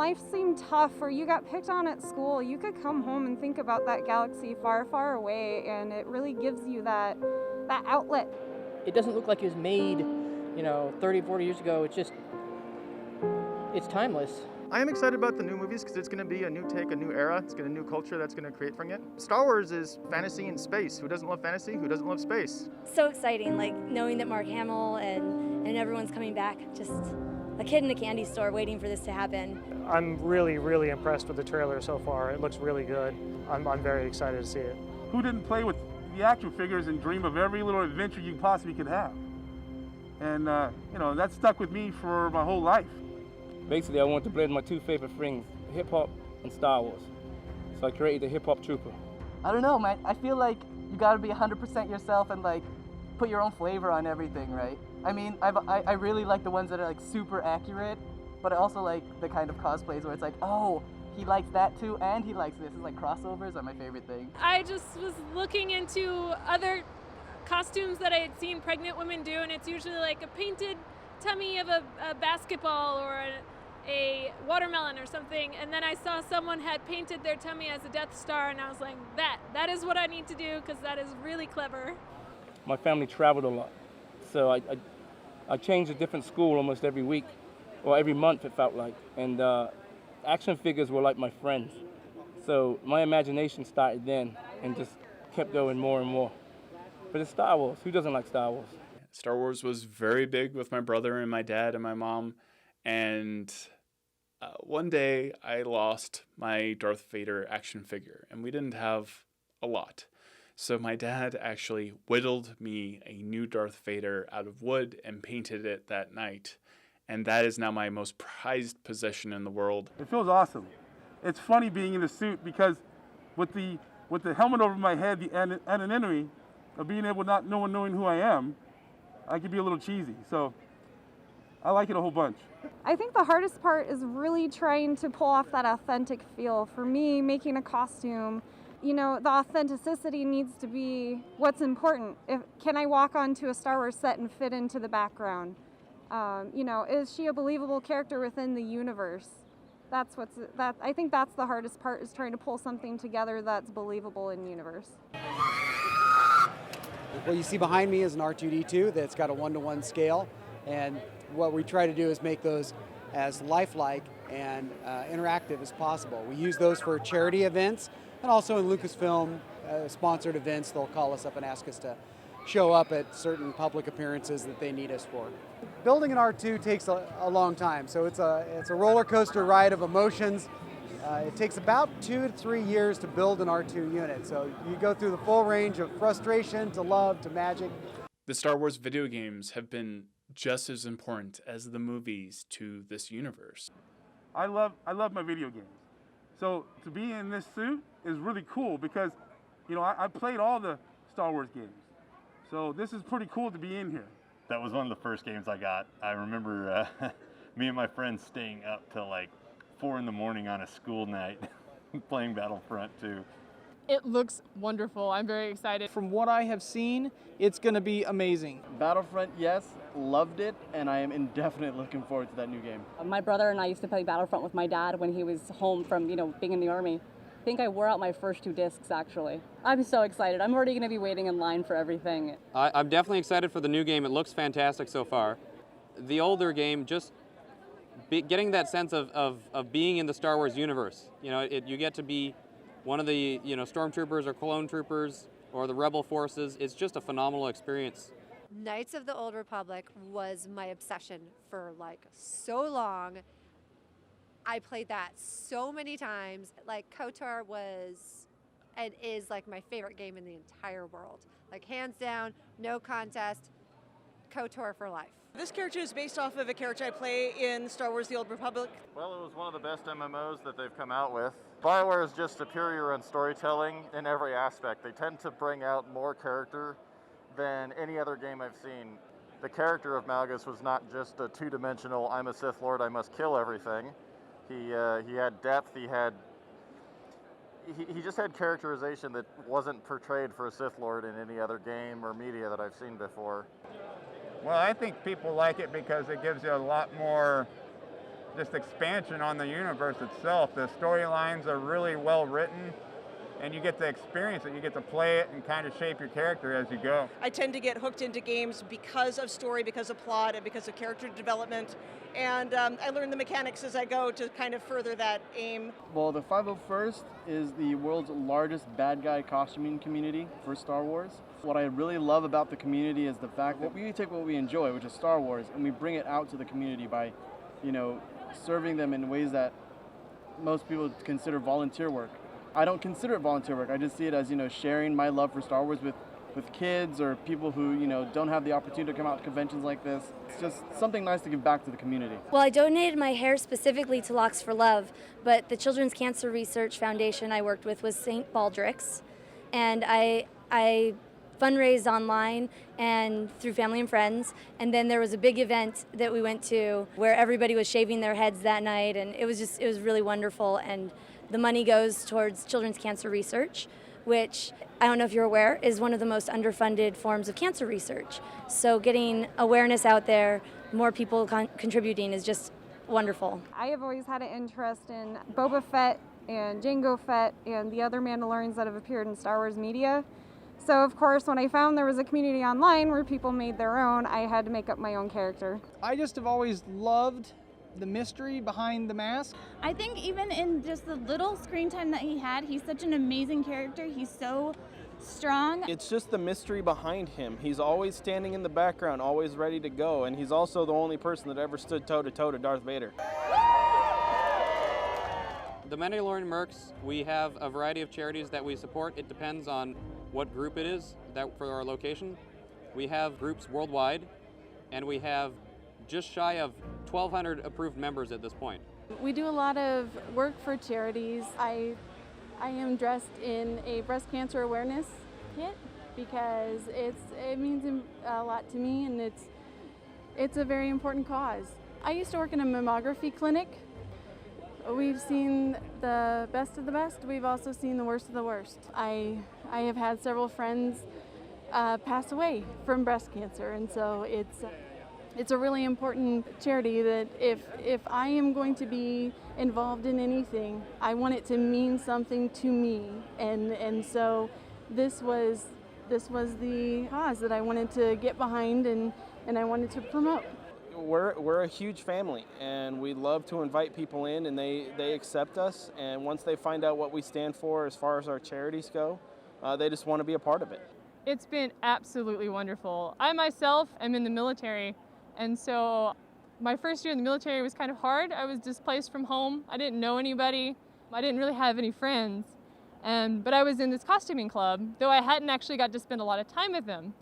life seemed tough or you got picked on at school, you could come home and think about that galaxy far, far away, and it really gives you that outlet. It doesn't look like it was made, 30, 40 years ago. It's timeless. I am excited about the new movies because it's going to be a new take, a new era. It's going to a new culture that's going to create from it. Star Wars is fantasy in space. Who doesn't love fantasy? Who doesn't love space? So exciting, like knowing that Mark Hamill and everyone's coming back. Just a kid in a candy store waiting for this to happen. I'm really, really impressed with the trailer so far. It looks really good. I'm very excited to see it. Who didn't play with the action figures and dream of every little adventure you possibly could have? And, that stuck with me for my whole life. Basically, I wanted to blend my two favorite things, hip-hop and Star Wars. So I created the Hip Hop Trooper. I don't know, man. I feel like you gotta be 100% yourself and put your own flavor on everything, right? I mean, I really like the ones that are super accurate, but I also like the kind of cosplays where it's like, oh, he likes that too, and he likes this. It's like crossovers are my favorite thing. I just was looking into other costumes that I had seen pregnant women do, and it's usually like a painted tummy of a basketball or a watermelon or something, and then I saw someone had painted their tummy as a Death Star, and I was like, that is what I need to do, because that is really clever. My family traveled a lot, so I changed a different school almost every week, or every month it felt like, and action figures were like my friends. So my imagination started then and just kept going more and more. But it's Star Wars. Who doesn't like Star Wars? Star Wars was very big with my brother and my dad and my mom, and one day I lost my Darth Vader action figure, and we didn't have a lot. So my dad actually whittled me a new Darth Vader out of wood and painted it that night. And that is now my most prized possession in the world. It feels awesome. It's funny being in the suit because with the helmet over my head, the anonymity of being able no one knowing who I am, I could be a little cheesy. So I like it a whole bunch. I think the hardest part is really trying to pull off that authentic feel. For me, making a costume, the authenticity needs to be what's important. Can I walk onto a Star Wars set and fit into the background? Is she a believable character within the universe? I think that's the hardest part, is trying to pull something together that's believable in universe. What you see behind me is an R2-D2 that's got a 1-to-1 scale, and what we try to do is make those as lifelike and interactive as possible. We use those for charity events, and also in Lucasfilm sponsored events. They'll call us up and ask us to show up at certain public appearances that they need us for. Building an R2 takes a long time, so it's a roller coaster ride of emotions. It takes about 2 to 3 years to build an R2 unit, so you go through the full range of frustration to love to magic. The Star Wars video games have been just as important as the movies to this universe. I love my video games. So to be in this suit is really cool because, I played all the Star Wars games. So this is pretty cool to be in here. That was one of the first games I got. I remember me and my friends staying up till like 4 in the morning on a school night playing Battlefront 2. It looks wonderful. I'm very excited. From what I have seen, it's going to be amazing. Battlefront, yes, loved it, and I am indefinitely looking forward to that new game. My brother and I used to play Battlefront with my dad when he was home from, being in the Army. I think I wore out my first 2 discs, actually. I'm so excited. I'm already going to be waiting in line for everything. I'm definitely excited for the new game. It looks fantastic so far. The older game, just getting that sense of being in the Star Wars universe. You get to be one of the stormtroopers or clone troopers or the rebel forces. It's just a phenomenal experience. Knights of the Old Republic was my obsession for so long. I played that so many times. KOTOR was and is my favorite game in the entire world. Hands down, no contest, KOTOR for life. This character is based off of a character I play in Star Wars The Old Republic. Well, it was one of the best MMOs that they've come out with. BioWare is just superior in storytelling in every aspect. They tend to bring out more character than any other game I've seen. The character of Malgus was not just a two-dimensional, I'm a Sith Lord, I must kill everything. He had depth, he just had characterization that wasn't portrayed for a Sith Lord in any other game or media that I've seen before. Well, I think people like it because it gives you a lot more just expansion on the universe itself. The storylines are really well written, and you get to experience it. You get to play it and kind of shape your character as you go. I tend to get hooked into games because of story, because of plot, and because of character development. And I learn the mechanics as I go to kind of further that aim. Well, the 501st is the world's largest bad guy costuming community for Star Wars. What I really love about the community is the fact that we take what we enjoy, which is Star Wars, and we bring it out to the community by, serving them in ways that most people consider volunteer work. I don't consider it volunteer work. I just see it as, sharing my love for Star Wars with kids or people who, don't have the opportunity to come out to conventions like this. It's just something nice to give back to the community. Well, I donated my hair specifically to Locks for Love, but the Children's Cancer Research Foundation I worked with was St. Baldrick's, and I fundraised online and through family and friends, and then there was a big event that we went to where everybody was shaving their heads that night, and it was really wonderful. And the money goes towards children's cancer research, which, I don't know if you're aware, is one of the most underfunded forms of cancer research. So getting awareness out there, more people contributing is just wonderful. I have always had an interest in Boba Fett and Jango Fett and the other Mandalorians that have appeared in Star Wars media. So of course, when I found there was a community online where people made their own, I had to make up my own character. I just have always loved the mystery behind the mask. I think even in just the little screen time that he had, he's such an amazing character. He's so strong. It's just the mystery behind him. He's always standing in the background, always ready to go, and he's also the only person that ever stood toe-to-toe to Darth Vader. The Mandalorian Mercs, we have a variety of charities that we support. It depends on what group it is that for our location. We have groups worldwide, and we have just shy of 1,200 approved members at this point. We do a lot of work for charities. I am dressed in a breast cancer awareness kit because it means a lot to me, and it's a very important cause. I used to work in a mammography clinic. We've seen the best of the best. We've also seen the worst of the worst. I have had several friends pass away from breast cancer, and so it's a really important charity that if I am going to be involved in anything, I want it to mean something to me, and so this was the cause that I wanted to get behind and I wanted to promote. We're a huge family, and we love to invite people in, and they accept us, and once they find out what we stand for as far as our charities go, they just want to be a part of it. It's been absolutely wonderful. I myself am in the military, and so my first year in the military was kind of hard. I was displaced from home. I didn't know anybody. I didn't really have any friends. But I was in this costuming club, though I hadn't actually got to spend a lot of time with them.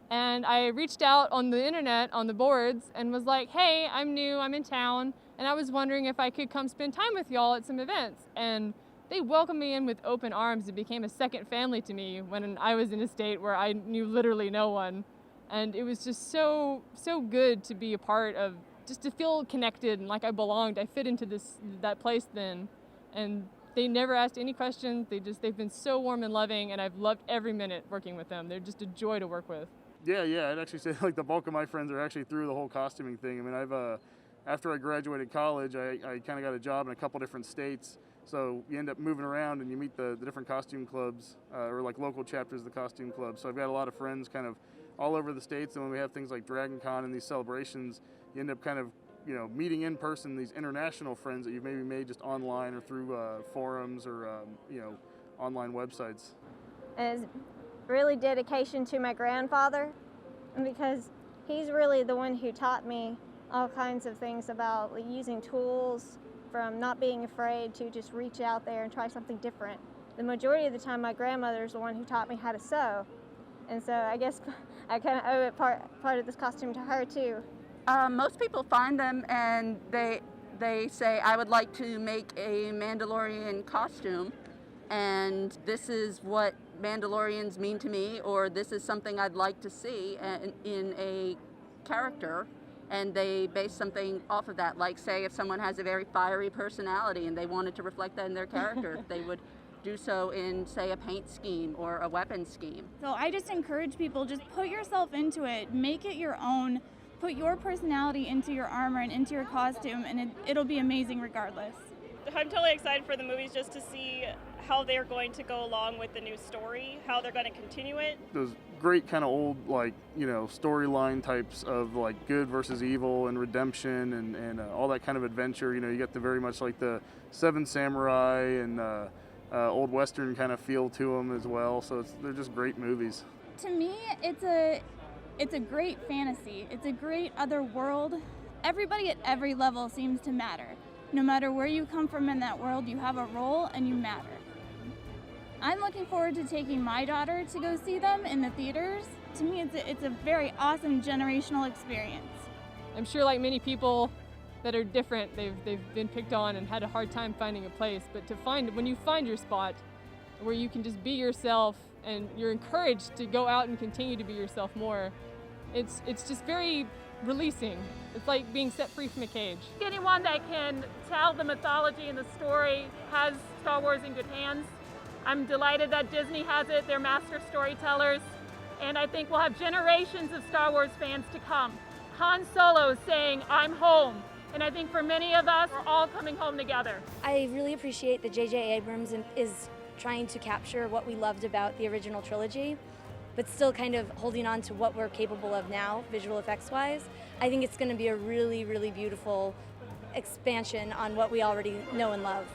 And I reached out on the internet, on the boards, and was like, hey, I'm new, I'm in town, and I was wondering if I could come spend time with y'all at some events. And they welcomed me in with open arms. It became a second family to me when I was in a state where I knew literally no one. And it was just so good to be a part of, just to feel connected and like I belonged. I fit into that place then. And they never asked any questions. They've been so warm and loving, and I've loved every minute working with them. They're just a joy to work with. Yeah, I'd actually say like the bulk of my friends are actually through the whole costuming thing. I mean, after I graduated college, I kind of got a job in a couple different states. So you end up moving around and you meet the different costume clubs or like local chapters of the costume club. So I've got a lot of friends kind of all over the states. And when we have things like Dragon Con and these celebrations, you end up kind of, meeting in person these international friends that you've maybe made just online or through forums or, online websites. It's really dedication to my grandfather, because he's really the one who taught me all kinds of things about using tools, from not being afraid to just reach out there and try something different. The majority of the time, my grandmother is the one who taught me how to sew, and so I guess I kind of owe it part of this costume to her too. Most people find them and they say, I would like to make a Mandalorian costume, and this is what Mandalorians mean to me, or this is something I'd like to see in a character, and they base something off of that. Like, say, if someone has a very fiery personality and they wanted to reflect that in their character, they would do so in, say, a paint scheme or a weapon scheme. So I just encourage people, just put yourself into it, make it your own. Put your personality into your armor and into your costume, and it'll be amazing regardless. I'm totally excited for the movies just to see how they're going to go along with the new story, how they're going to continue it. Those great kind of old, like, you know, storyline types of like good versus evil and redemption and all that kind of adventure. You know, you get the very much like the Seven Samurai and old Western kind of feel to them as well. So they're just great movies. To me, it's a great fantasy. It's a great other world. Everybody at every level seems to matter. No matter where you come from in that world, you have a role and you matter. I'm looking forward to taking my daughter to go see them in the theaters. To me, it's a very awesome generational experience. I'm sure like many people that are different, they've been picked on and had a hard time finding a place, but when you find your spot where you can just be yourself and you're encouraged to go out and continue to be yourself more, it's just very releasing. It's like being set free from a cage. Anyone that can tell the mythology and the story has Star Wars in good hands. I'm delighted that Disney has it. They're master storytellers. And I think we'll have generations of Star Wars fans to come. Han Solo is saying, "I'm home." And I think for many of us, we're all coming home together. I really appreciate that J.J. Abrams is trying to capture what we loved about the original trilogy, but still kind of holding on to what we're capable of now, visual effects wise. I think it's going to be a really, really beautiful expansion on what we already know and love.